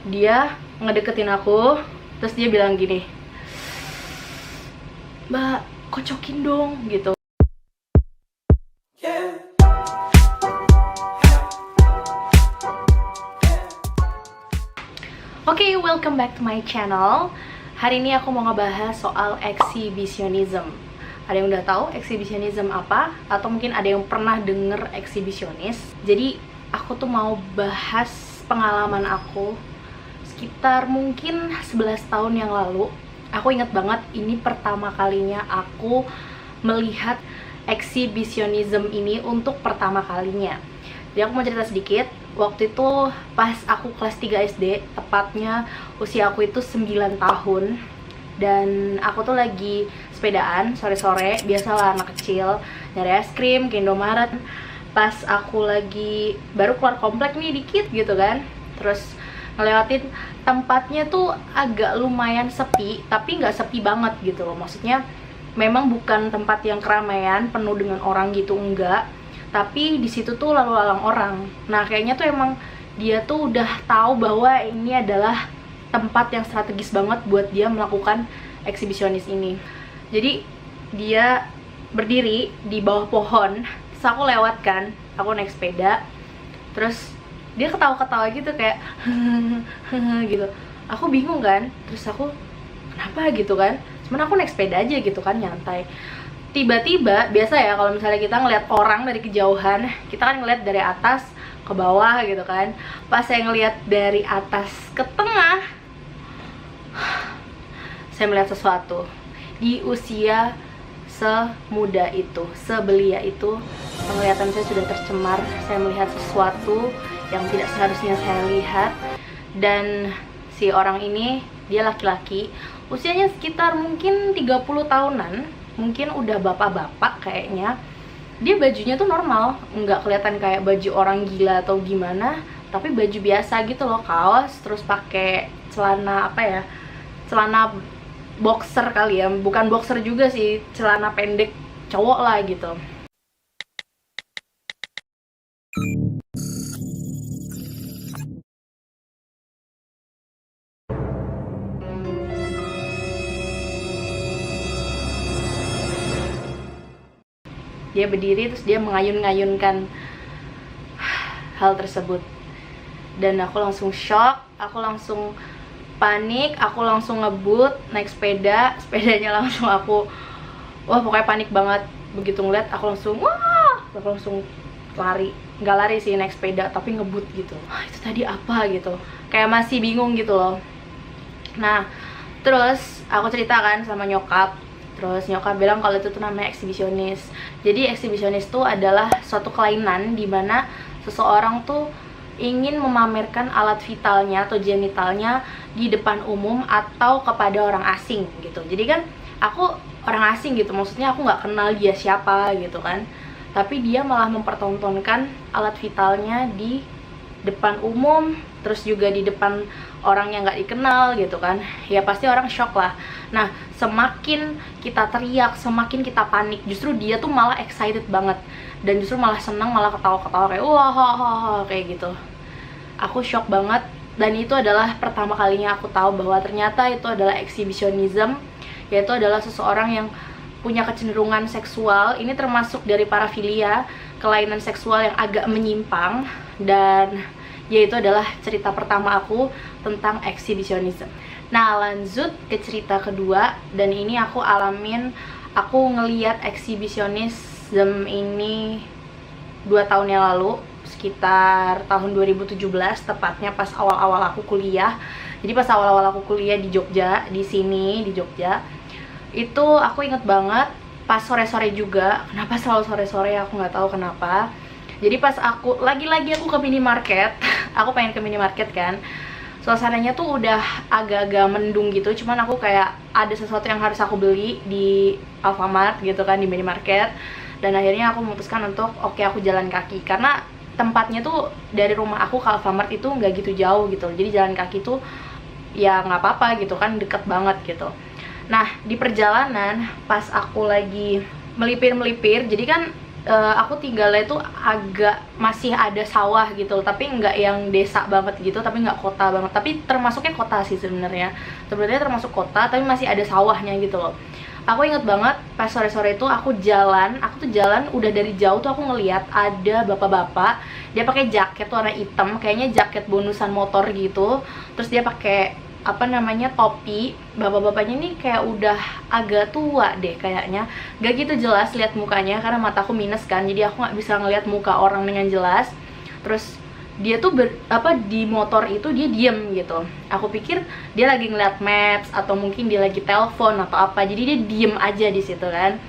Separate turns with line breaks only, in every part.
dia ngedeketin aku, terus dia bilang gini, "Mbak, kocokin dong," gitu. Oke, welcome back to my channel. Hari ini aku mau ngebahas soal exhibitionism. Ada yang udah tahu exhibitionism apa? Atau mungkin ada yang pernah denger eksibisionis? Jadi aku tuh mau bahas pengalaman aku sekitar mungkin 11 tahun yang lalu. Aku ingat banget ini pertama kalinya aku melihat exhibitionism ini untuk pertama kalinya. Jadi aku mau cerita sedikit. Waktu itu pas aku kelas 3 SD, tepatnya usia aku itu 9 tahun. Dan aku tuh lagi sepedaan sore-sore, biasalah anak kecil, nyari es krim ke Indomaret. Pas aku lagi baru keluar komplek nih dikit gitu kan, terus ngelewatin tempatnya tuh agak lumayan sepi, tapi nggak sepi banget gitu loh. Maksudnya memang bukan tempat yang keramaian, penuh dengan orang gitu, enggak. Tapi di situ tuh lalu lalang orang. Nah, kayaknya tuh emang dia tuh udah tahu bahwa ini adalah tempat yang strategis banget buat dia melakukan eksibisionis ini. Jadi dia berdiri di bawah pohon, terus aku lewat kan, aku naik sepeda, terus dia ketawa-ketawa gitu kayak gitu. Aku bingung kan, terus aku kenapa gitu kan? Cuman aku naik sepeda aja gitu kan, nyantai. Tiba-tiba, biasa ya kalau misalnya kita ngeliat orang dari kejauhan, kita kan ngeliat dari atas ke bawah gitu kan. Pas saya ngeliat dari atas ke tengah, saya melihat sesuatu. Di usia semuda itu, sebelia itu, penglihatan saya sudah tercemar. Saya melihat sesuatu yang tidak seharusnya saya lihat. Dan si orang ini, dia laki-laki, usianya sekitar mungkin 30 tahunan. Mungkin udah bapak-bapak kayaknya. Dia bajunya tuh normal, nggak kelihatan kayak baju orang gila atau gimana, tapi baju biasa gitu loh, kaos, terus pakai celana apa ya, celana boxer kali ya, bukan boxer juga sih, celana pendek cowok lah gitu. Dia berdiri terus dia mengayun-ngayunkan hal tersebut. Dan aku langsung shock, aku langsung panik, aku langsung ngebut, naik sepeda, sepedanya langsung aku, wah pokoknya panik banget. Begitu ngeliat aku langsung, wah, aku langsung lari. Nggak lari sih, naik sepeda, tapi ngebut gitu. Itu tadi apa gitu, kayak masih bingung gitu loh. Nah, terus aku ceritakan sama nyokap. Terus nyokap bilang kalau itu tuh namanya eksibisionis. Jadi eksibisionis tuh adalah suatu kelainan di mana seseorang tuh ingin memamerkan alat vitalnya atau genitalnya di depan umum atau kepada orang asing gitu. Jadi kan aku orang asing gitu, maksudnya aku nggak kenal dia siapa gitu kan. Tapi dia malah mempertontonkan alat vitalnya di depan umum, terus juga di depan orang yang nggak dikenal gitu kan. Ya pasti orang shock lah. Nah, semakin kita teriak, semakin kita panik, justru dia tuh malah excited banget. Dan justru malah senang, malah ketawa-ketawa kayak wah kayak gitu. Aku shock banget. Dan itu adalah pertama kalinya aku tahu bahwa ternyata itu adalah exhibitionism, yaitu adalah seseorang yang punya kecenderungan seksual. Ini termasuk dari parafilia, kelainan seksual yang agak menyimpang. Dan yaitu adalah cerita pertama aku tentang exhibitionism. Nah, lanjut ke cerita kedua. Dan ini aku alamin, aku ngeliat exhibitionism ini 2 tahun yang lalu, sekitar tahun 2017, tepatnya pas awal-awal aku kuliah. Jadi pas awal-awal aku kuliah di Jogja, di sini di Jogja, itu aku inget banget pas sore-sore juga. Kenapa selalu sore-sore, aku nggak tahu kenapa. Jadi pas aku lagi-lagi aku ke minimarket, aku pengen ke minimarket kan, suasananya tuh udah agak-agak mendung gitu. Cuman aku kayak ada sesuatu yang harus aku beli di Alfamart gitu kan, di minimarket. Dan akhirnya aku memutuskan untuk oke, aku jalan kaki, karena tempatnya tuh dari rumah aku ke Alfamart itu nggak gitu jauh gitu. Jadi jalan kaki tuh ya nggak apa-apa gitu kan, deket banget gitu. Nah, di perjalanan pas aku lagi melipir-melipir, jadi kan aku tinggalnya itu agak masih ada sawah gitu, tapi nggak yang desa banget gitu, tapi nggak kota banget, tapi termasuknya kota sih sebenarnya termasuk kota, tapi masih ada sawahnya gitu loh. Aku inget banget pas sore-sore itu aku tuh jalan udah dari jauh tuh aku ngeliat ada bapak-bapak, dia pakai jaket warna hitam, kayaknya jaket bonusan motor gitu, terus dia pakai apa namanya topi. Bapak-bapaknya ini kayak udah agak tua deh kayaknya, gak gitu jelas lihat mukanya karena mataku minus kan, jadi aku nggak bisa ngeliat muka orang dengan jelas. Terus dia tuh di motor itu dia diem gitu, aku pikir dia lagi ngeliat maps atau mungkin dia lagi telepon atau apa, jadi dia diem aja di situ kan.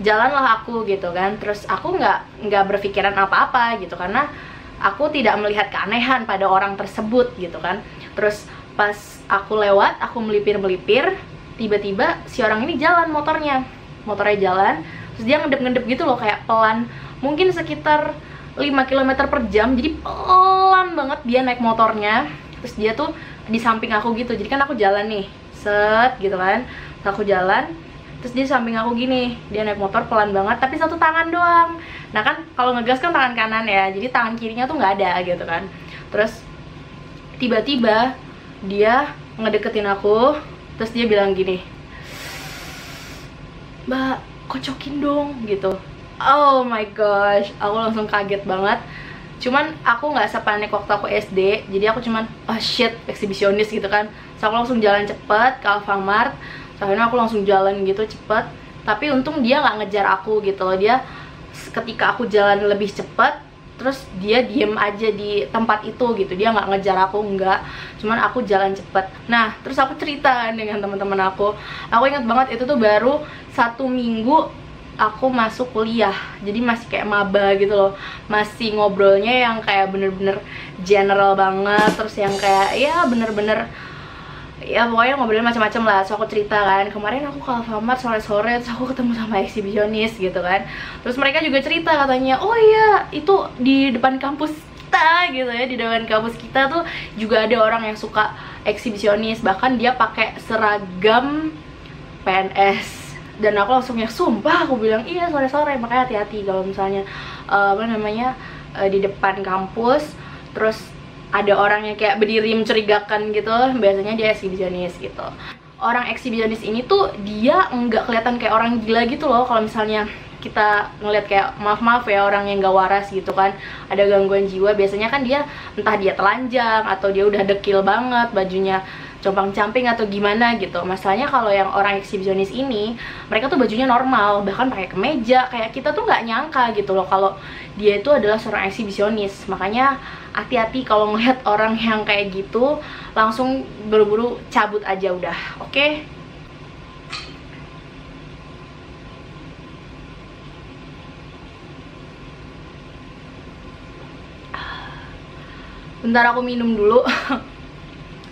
Jalanlah aku gitu kan, terus aku nggak berpikiran apa-apa gitu karena aku tidak melihat keanehan pada orang tersebut gitu kan. Terus pas aku lewat, aku melipir-melipir, tiba-tiba si orang ini jalan motornya jalan, terus dia ngedep-ngedep gitu loh, kayak pelan, mungkin sekitar 5 km per jam, jadi pelan banget dia naik motornya. Terus dia tuh di samping aku gitu, jadi kan aku jalan nih, set gitu kan, terus aku jalan, terus dia samping aku gini, dia naik motor pelan banget, tapi satu tangan doang. Nah kan kalau ngegas kan tangan kanan ya, jadi tangan kirinya tuh nggak ada gitu kan. Terus tiba-tiba dia ngedeketin aku, terus dia bilang gini, "Mbak, kocokin dong," gitu. Oh my gosh, aku langsung kaget banget. Cuman aku nggak sepanik waktu aku SD, jadi aku cuman oh shit, eksibisionis gitu kan. So aku langsung jalan cepet ke Alfamart, soalnya aku langsung jalan gitu cepet. Tapi untung dia nggak ngejar aku gitu loh. Dia ketika aku jalan lebih cepet, terus dia diem aja di tempat itu gitu, dia nggak ngejar aku, nggak, cuman aku jalan cepet. Nah terus aku cerita dengan teman-teman aku ingat banget itu tuh baru 1 minggu aku masuk kuliah, jadi masih kayak maba gitu loh, masih ngobrolnya yang kayak bener-bener general banget, terus yang kayak ya bener-bener ya pokoknya ngobrolin macam-macam lah. So aku cerita kan, kemarin aku ke Alfamart sore-sore, terus aku ketemu sama eksibisionis gitu kan. Terus mereka juga cerita katanya, oh iya itu di depan kampus kita gitu ya, di depan kampus kita tuh juga ada orang yang suka eksibisionis, bahkan dia pakai seragam PNS. Dan aku langsung ya sumpah, aku bilang iya sore-sore, makanya hati-hati kalau misalnya di depan kampus terus ada orang yang kayak berdiri mencurigakan gitu, biasanya dia eksibisionis gitu. Orang eksibisionis ini tuh dia nggak kelihatan kayak orang gila gitu loh. Kalau misalnya kita ngeliat kayak maaf ya orang yang gak waras gitu kan, ada gangguan jiwa, biasanya kan dia entah dia telanjang atau dia udah dekil banget, bajunya compang-camping atau gimana gitu. Masalahnya kalau yang orang eksibisionis ini, mereka tuh bajunya normal, bahkan pakai kemeja, kayak kita tuh nggak nyangka gitu loh kalau dia itu adalah seorang eksibisionis. Makanya hati-hati kalau ngeliat orang yang kayak gitu, langsung buru-buru cabut aja udah, oke? Bentar aku minum dulu.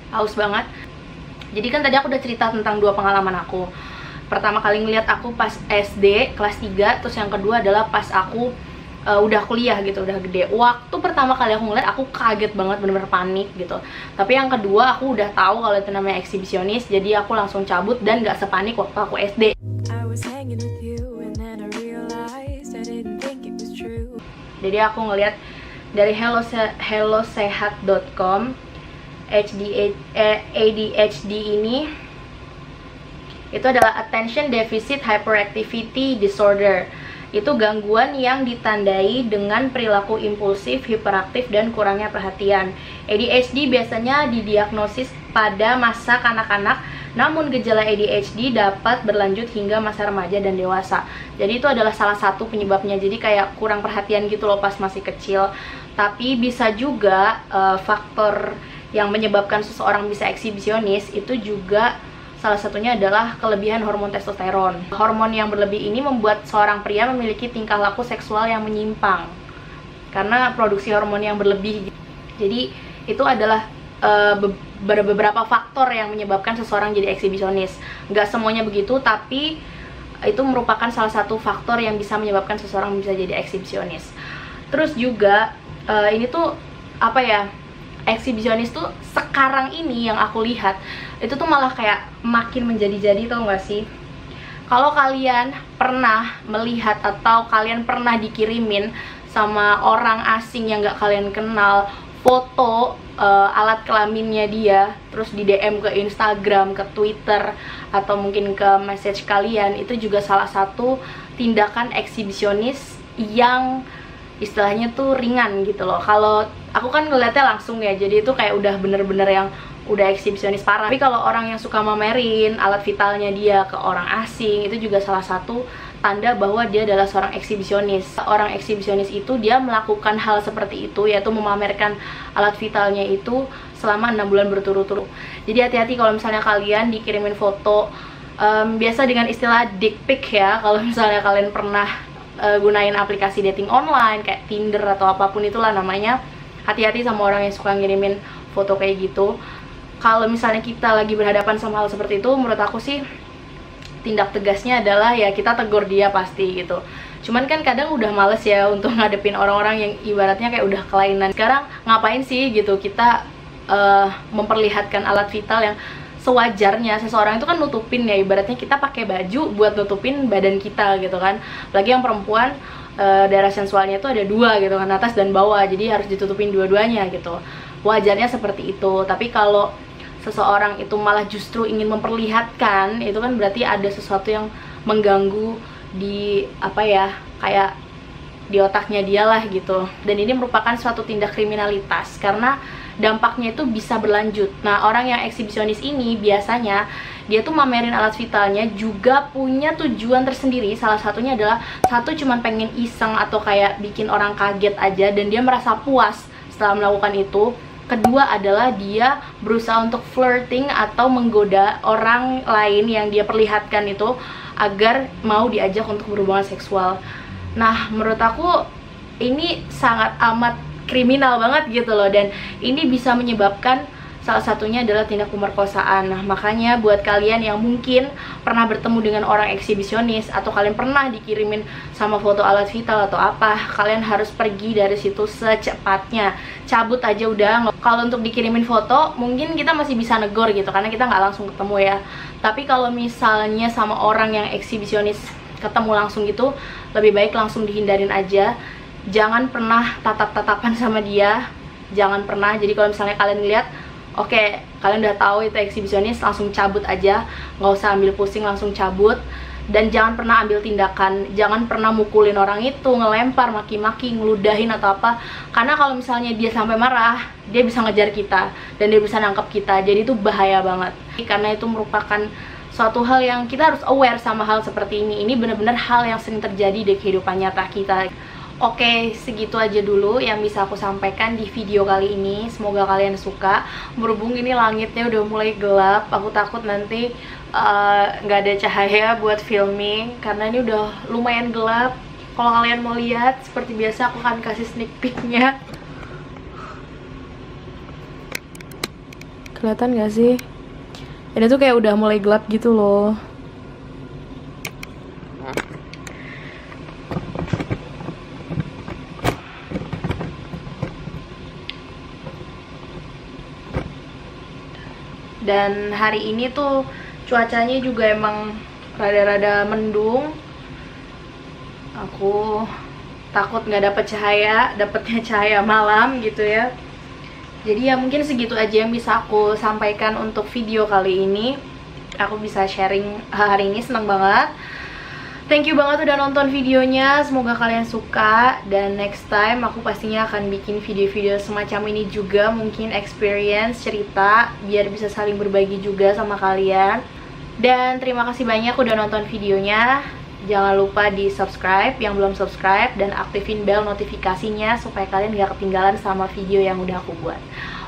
Haus banget. Jadi kan tadi aku udah cerita tentang 2 pengalaman aku. Pertama kali ngeliat aku pas SD kelas 3, terus yang kedua adalah pas aku udah kuliah gitu, udah gede. Waktu pertama kali aku ngeliat, aku kaget banget, bener-bener panik gitu. Tapi yang kedua aku udah tahu kalau itu namanya eksibisionis, jadi aku langsung cabut dan gak sepanik waktu aku SD. Jadi aku ngeliat dari hellosehat.com, ADHD ini itu adalah Attention Deficit Hyperactivity Disorder. Itu gangguan yang ditandai dengan perilaku impulsif, hiperaktif, dan kurangnya perhatian. ADHD biasanya didiagnosis pada masa kanak-kanak, namun gejala ADHD dapat berlanjut hingga masa remaja dan dewasa. Jadi itu adalah salah satu penyebabnya, jadi kayak kurang perhatian gitu loh pas masih kecil. Tapi bisa juga faktor yang menyebabkan seseorang bisa eksibisionis itu juga salah satunya adalah kelebihan hormon testosteron. Hormon yang berlebih ini membuat seorang pria memiliki tingkah laku seksual yang menyimpang karena produksi hormon yang berlebih. Jadi itu adalah beberapa faktor yang menyebabkan seseorang jadi eksibisionis. Nggak semuanya begitu, tapi itu merupakan salah satu faktor yang bisa menyebabkan seseorang bisa jadi eksibisionis. Terus juga ini tuh apa ya, eksibisionis tuh sekarang ini yang aku lihat itu tuh malah kayak makin menjadi-jadi, tau gak sih? Kalau kalian pernah melihat atau kalian pernah dikirimin sama orang asing yang gak kalian kenal foto alat kelaminnya dia, terus di DM ke Instagram, ke Twitter, atau mungkin ke message kalian, itu juga salah satu tindakan eksibisionis yang istilahnya tuh ringan gitu loh. Kalau aku kan ngeliatnya langsung ya, jadi itu kayak udah bener-bener yang udah eksibisionis parah. Tapi kalau orang yang suka mamerin alat vitalnya dia ke orang asing, itu juga salah satu tanda bahwa dia adalah seorang eksibisionis. Orang eksibisionis itu dia melakukan hal seperti itu, yaitu memamerkan alat vitalnya itu selama 6 bulan berturut-turut. Jadi hati-hati kalau misalnya kalian dikirimin foto, biasa dengan istilah dick pic ya, kalau misalnya kalian pernah gunain aplikasi dating online kayak Tinder atau apapun itulah namanya. Hati-hati sama orang yang suka ngirimin foto kayak gitu. Kalau misalnya kita lagi berhadapan sama hal seperti itu, menurut aku sih tindak tegasnya adalah ya kita tegur dia pasti gitu. Cuman kan kadang udah males ya untuk ngadepin orang-orang yang ibaratnya kayak udah kelainan. Sekarang ngapain sih gitu kita memperlihatkan alat vital yang sewajarnya. Seseorang itu kan nutupin ya, ibaratnya kita pakai baju buat nutupin badan kita gitu kan. Apalagi yang perempuan, daerah sensualnya itu ada dua gitu kan, atas dan bawah, jadi harus ditutupin dua-duanya gitu. Wajarnya seperti itu. Tapi kalau seseorang itu malah justru ingin memperlihatkan, itu kan berarti ada sesuatu yang mengganggu di apa ya, kayak di otaknya dia lah gitu. Dan ini merupakan suatu tindak kriminalitas karena dampaknya itu bisa berlanjut. Nah, orang yang eksibisionis ini biasanya dia tuh mamerin alat vitalnya juga punya tujuan tersendiri. Salah satunya adalah satu, cuman pengen iseng atau kayak bikin orang kaget aja dan dia merasa puas setelah melakukan itu. Kedua adalah dia berusaha untuk flirting atau menggoda orang lain yang dia perlihatkan itu agar mau diajak untuk berhubungan seksual. Nah, menurut aku ini sangat amat kriminal banget gitu loh, dan ini bisa menyebabkan salah satunya adalah tindak pemerkosaan. Nah, makanya buat kalian yang mungkin pernah bertemu dengan orang eksibisionis atau kalian pernah dikirimin sama foto alat vital atau apa, kalian harus pergi dari situ secepatnya. Cabut aja udah. Kalau untuk dikirimin foto mungkin kita masih bisa negor gitu karena kita nggak langsung ketemu ya. Tapi kalau misalnya sama orang yang eksibisionis ketemu langsung gitu, lebih baik langsung dihindarin aja. Jangan pernah tatap-tatapan sama dia, jangan pernah. Jadi kalau misalnya kalian lihat, oke, kalian udah tahu itu eksibisionis, langsung cabut aja, nggak usah ambil pusing, langsung cabut. Dan jangan pernah ambil tindakan, jangan pernah mukulin orang itu, ngelempar, maki-maki, ngeludahin atau apa. Karena kalau misalnya dia sampai marah, dia bisa ngejar kita dan dia bisa nangkep kita. Jadi itu bahaya banget. Karena itu merupakan suatu hal yang kita harus aware sama hal seperti ini. Ini benar-benar hal yang sering terjadi di kehidupan nyata kita. Oke, segitu aja dulu yang bisa aku sampaikan di video kali ini. Semoga kalian suka. Berhubung ini langitnya udah mulai gelap, aku takut nanti nggak ada cahaya buat filming karena ini udah lumayan gelap. Kalau kalian mau lihat, seperti biasa aku akan kasih sneak peek-nya. Kelihatan nggak sih? Ini tuh kayak udah mulai gelap gitu loh. Dan hari ini tuh cuacanya juga emang rada-rada mendung. Aku takut nggak dapet cahaya, dapetnya cahaya malam gitu ya. Jadi ya mungkin segitu aja yang bisa aku sampaikan untuk video kali ini. Aku bisa sharing hari ini, seneng banget. Thank you banget udah nonton videonya, semoga kalian suka. Dan next time aku pastinya akan bikin video-video semacam ini juga, mungkin experience, cerita, biar bisa saling berbagi juga sama kalian. Dan terima kasih banyak udah nonton videonya. Jangan lupa di subscribe yang belum subscribe, dan aktifin bel notifikasinya supaya kalian gak ketinggalan sama video yang udah aku buat.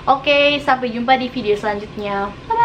Oke, sampai jumpa di video selanjutnya. Bye-bye.